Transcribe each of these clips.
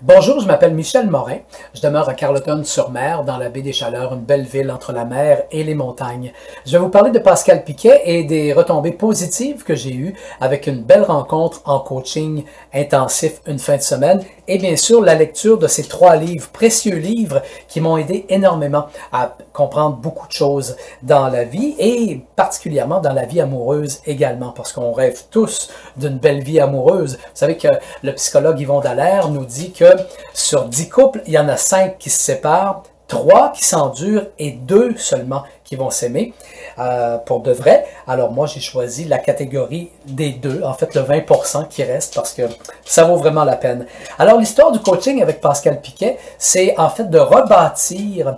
Bonjour, je m'appelle Michel Morin. Je demeure à Carleton-sur-Mer, dans la baie des Chaleurs, une belle ville entre la mer et les montagnes. Je vais vous parler de Pascal Piquet et des retombées positives que j'ai eues avec une belle rencontre en coaching intensif une fin de semaine et bien sûr la lecture de ces 3 livres, précieux livres qui m'ont aidé énormément à comprendre beaucoup de choses dans la vie et particulièrement dans la vie amoureuse également parce qu'on rêve tous d'une belle vie amoureuse. Vous savez que le psychologue Yvon Dallaire nous dit que sur 10 couples, il y en a 5 qui se séparent, 3 qui s'endurent et 2 seulement qui vont s'aimer pour de vrai. Alors moi, j'ai choisi la catégorie des 2, en fait le 20% qui reste parce que ça vaut vraiment la peine. Alors l'histoire du coaching avec Pascal Piquet, c'est en fait de rebâtir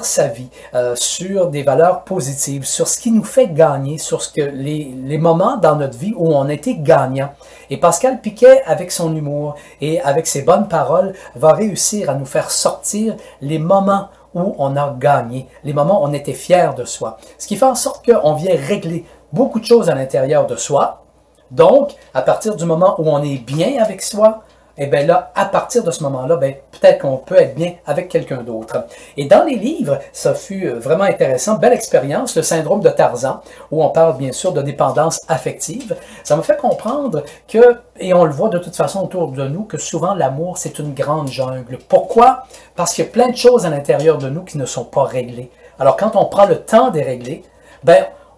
sa vie sur des valeurs positives, sur ce qui nous fait gagner, sur ce que les moments dans notre vie où on a été gagnant. Et Pascal Piquet, avec son humour et avec ses bonnes paroles, va réussir à nous faire sortir les moments où on a gagné, les moments où on était fier de soi. Ce qui fait en sorte qu'on vient régler beaucoup de choses à l'intérieur de soi. Donc, à partir du moment où on est bien avec soi, et bien là, à partir de ce moment-là, peut-être qu'on peut être bien avec quelqu'un d'autre. Et dans les livres, ça fut vraiment intéressant, belle expérience, le syndrome de Tarzan, où on parle bien sûr de dépendance affective. Ça me fait comprendre que, et on le voit de toute façon autour de nous, que souvent l'amour, c'est une grande jungle. Pourquoi? Parce qu'il y a plein de choses à l'intérieur de nous qui ne sont pas réglées. Alors quand on prend le temps de les régler,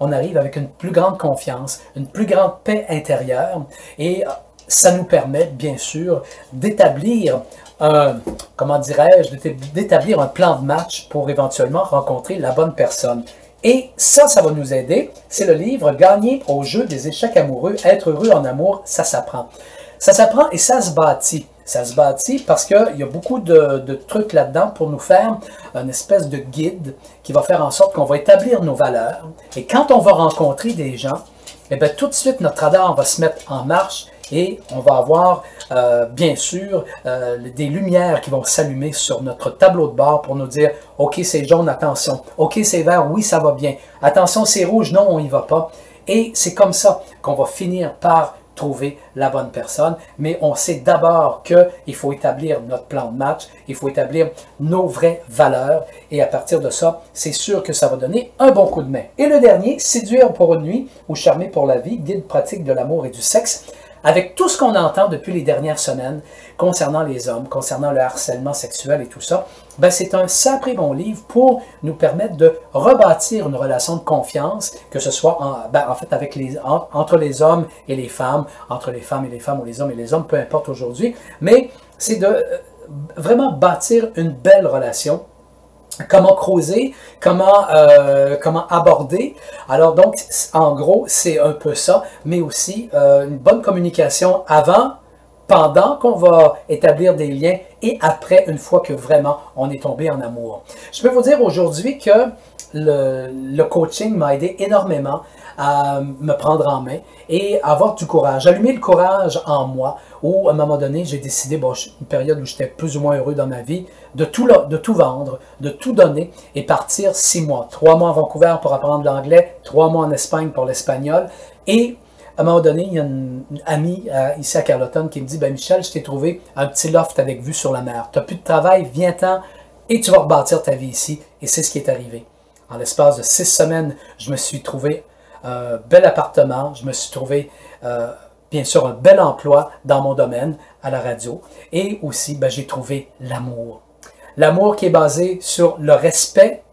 on arrive avec une plus grande confiance, une plus grande paix intérieure, et ça nous permet, bien sûr, d'établir d'établir un plan de match pour éventuellement rencontrer la bonne personne. Et ça va nous aider. C'est le livre « Gagner au jeu des échecs amoureux, être heureux en amour, ça s'apprend ». Ça s'apprend et ça se bâtit. Ça se bâtit parce qu'il y a beaucoup de trucs là-dedans pour nous faire une espèce de guide qui va faire en sorte qu'on va établir nos valeurs. Et quand on va rencontrer des gens, tout de suite, notre radar va se mettre en marche et on va avoir, bien sûr, des lumières qui vont s'allumer sur notre tableau de bord pour nous dire « Ok, c'est jaune, attention. Ok, c'est vert, oui, ça va bien. Attention, c'est rouge, non, on y va pas. » Et c'est comme ça qu'on va finir par trouver la bonne personne, mais on sait d'abord qu'il faut établir notre plan de match, il faut établir nos vraies valeurs, et à partir de ça, c'est sûr que ça va donner un bon coup de main. Et le dernier, séduire pour une nuit ou charmer pour la vie, guide pratique de l'amour et du sexe. Avec tout ce qu'on entend depuis les dernières semaines concernant les hommes, concernant le harcèlement sexuel et tout ça, c'est un sacré bon livre pour nous permettre de rebâtir une relation de confiance, que ce soit en fait avec entre les hommes et les femmes, entre les femmes et les femmes ou les hommes et les hommes, peu importe aujourd'hui, mais c'est de vraiment bâtir une belle relation. Comment creuser, comment aborder. Alors donc, en gros, c'est un peu ça, mais aussi une bonne communication avant, pendant qu'on va établir des liens et après, une fois que vraiment on est tombé en amour. Je peux vous dire aujourd'hui que le coaching m'a aidé énormément à me prendre en main et avoir du courage, allumer le courage en moi, où à un moment donné, j'ai décidé, une période où j'étais plus ou moins heureux dans ma vie, de tout vendre, de tout donner et partir 6 mois. 3 mois à Vancouver pour apprendre l'anglais, 3 mois en Espagne pour l'espagnol. Et à un moment donné, il y a une amie ici à Carleton qui me dit, Michel, je t'ai trouvé un petit loft avec vue sur la mer. Tu n'as plus de travail, viens-t'en et tu vas rebâtir ta vie ici. Et c'est ce qui est arrivé. En l'espace de 6 semaines, je me suis trouvé un bel appartement, je me suis trouvé bien sûr un bel emploi dans mon domaine à la radio et aussi j'ai trouvé l'amour. L'amour qui est basé sur le respect,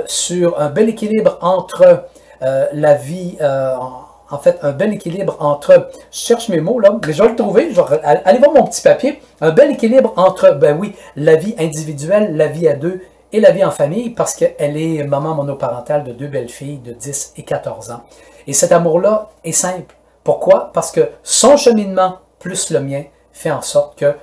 sur un bel équilibre entre la vie, en fait un bel équilibre entre, je cherche mes mots là, mais je vais le trouver, allez voir mon petit papier, un bel équilibre entre, la vie individuelle, la vie à deux, et la vie en famille parce qu'elle est maman monoparentale de 2 belles filles de 10 et 14 ans. Et cet amour-là est simple. Pourquoi? Parce que son cheminement plus le mien fait en sorte que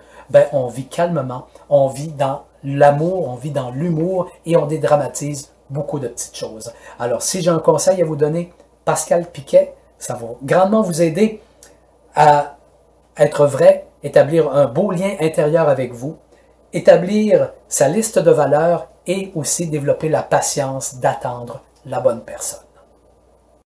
on vit calmement, on vit dans l'amour, on vit dans l'humour et on dédramatise beaucoup de petites choses. Alors, si j'ai un conseil à vous donner, Pascal Piquet, ça va grandement vous aider à être vrai, établir un beau lien intérieur avec vous, établir sa liste de valeurs et aussi développer la patience d'attendre la bonne personne.